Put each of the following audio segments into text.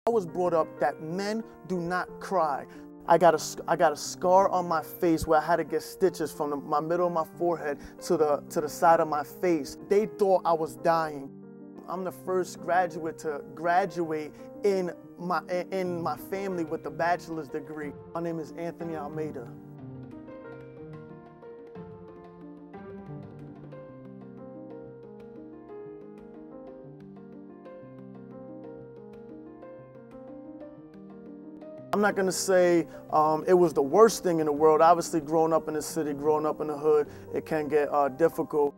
I was brought up that men do not cry. I got a scar on my face where I had to get stitches from my middle of my forehead to the side of my face. They thought I was dying. I'm the first graduate to graduate in my family with a bachelor's degree. My name is Anthony Almeida. I'm not gonna say it was the worst thing in the world. Obviously, growing up in the city, growing up in the hood, it can get difficult.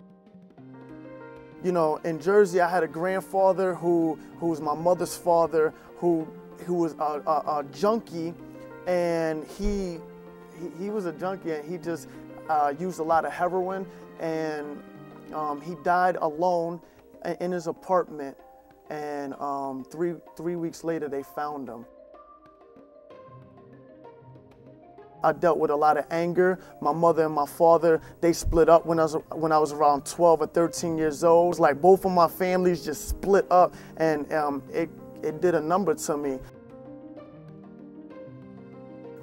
You know, in Jersey, I had a grandfather who was my mother's father, who was a junkie, and he was a junkie, and he just used a lot of heroin, and he died alone in his apartment, and three weeks later, they found him. I dealt with a lot of anger. My mother and my father, they split up when I was around 12 or 13 years old. It was like both of my families just split up, and it did a number to me.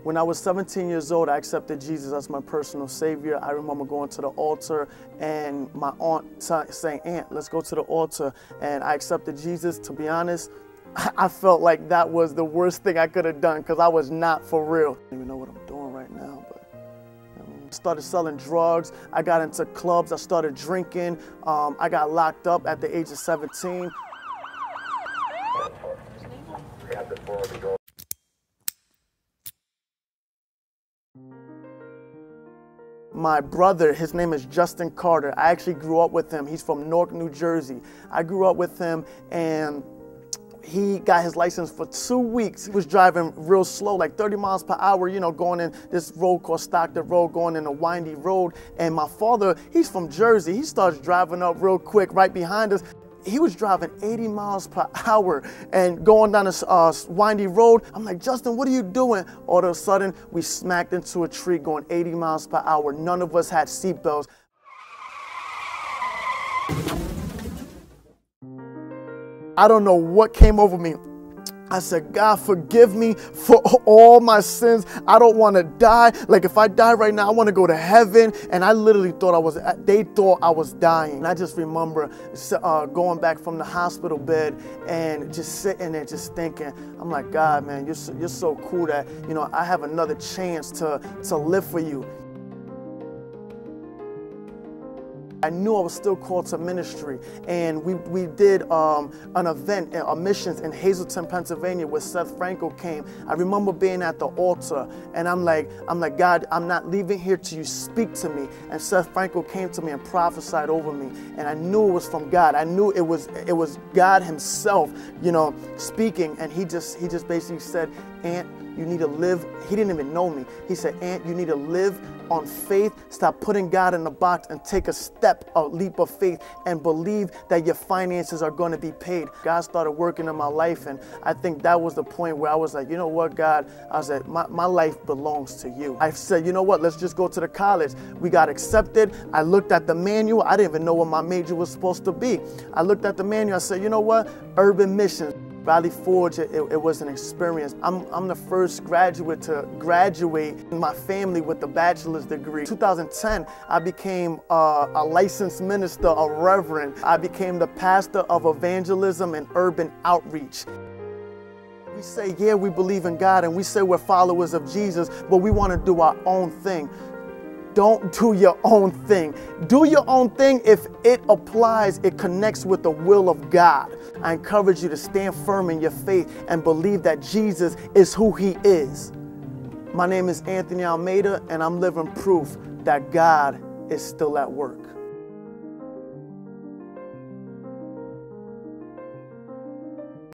When I was 17 years old, I accepted Jesus as my personal savior. I remember going to the altar and my aunt saying, "Aunt, let's go to the altar." And I accepted Jesus. To be honest, I felt like that was the worst thing I could have done because I was not for real. I don't even know what I'm doing right now, but I started selling drugs. I got into clubs. I started drinking. I got locked up at the age of 17. My brother, his name is Justin Carter. I actually grew up with him. He's from Newark, New Jersey. I grew up with him, and he got his license for 2 weeks. He was driving real slow, like 30 miles per hour, you know, going in this road called Stockton Road, going in a windy road. And my father, he's from Jersey. He starts driving up real quick right behind us. He was driving 80 miles per hour and going down this windy road. I'm like, "Justin, what are you doing?" All of a sudden, we smacked into a tree going 80 miles per hour. None of us had seatbelts. I don't know what came over me. I said, "God, forgive me for all my sins. I don't want to die. Like, if I die right now, I want to go to heaven." And I literally thought they thought I was dying. And I just remember going back from the hospital bed and just sitting there just thinking, I'm like, "God, man, you're so cool that, you know, I have another chance to live for you." I knew I was still called to ministry, and we did an event, a missions in Hazleton, Pennsylvania, where Seth Franco came. I remember being at the altar, and I'm like, "God, I'm not leaving here till you speak to me." And Seth Franco came to me and prophesied over me, and I knew it was from God. I knew it was God Himself, you know, speaking. And he just basically said, "Aunt, you need to live." He didn't even know me. He said, "Aunt, you need to live on faith. Stop putting God in the box and take a leap of faith and believe that your finances are going to be paid." God started working in my life, and I think that was the point where I was like, "You know what, God?" I said, my life belongs to you. I said, "You know what? Let's just go to the college." We got accepted. I looked at the manual. I didn't even know what my major was supposed to be. I looked at the manual. I said, "You know what? Urban missions." Valley Forge, it was an experience. I'm the first graduate to graduate in my family with a bachelor's degree. 2010, I became a licensed minister, a reverend. I became the pastor of evangelism and urban outreach. We say, yeah, we believe in God, and we say we're followers of Jesus, but we want to do our own thing. Don't do your own thing. Do your own thing if it applies, it connects with the will of God. I encourage you to stand firm in your faith and believe that Jesus is who He is. My name is Anthony Almeida, and I'm living proof that God is still at work.